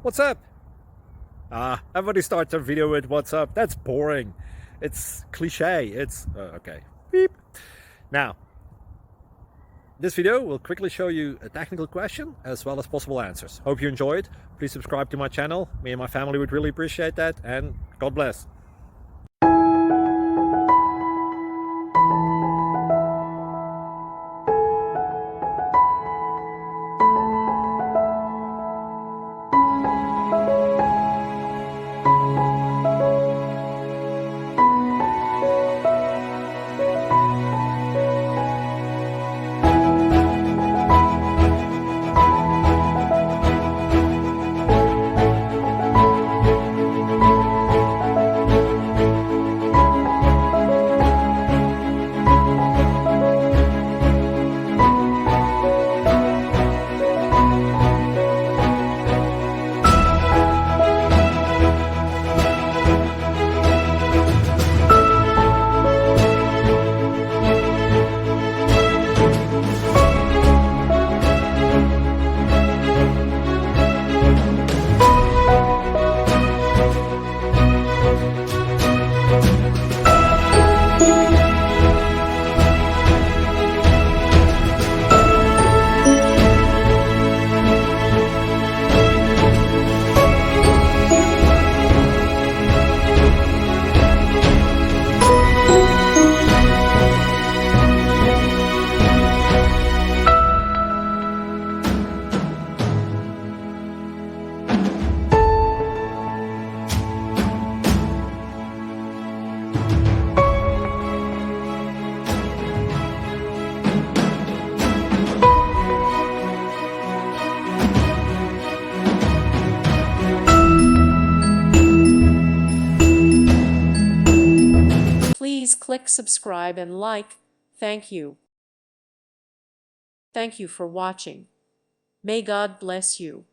What's up? Everybody starts their video with what's up. That's boring. It's cliche. It's okay. Beep. Now, this video will quickly show you a technical question as well as possible answers. Hope you enjoyed. Please subscribe to my channel. Me and my family would really appreciate that, and God bless. Please click subscribe and like. Thank you. Thank you for watching. May God bless you.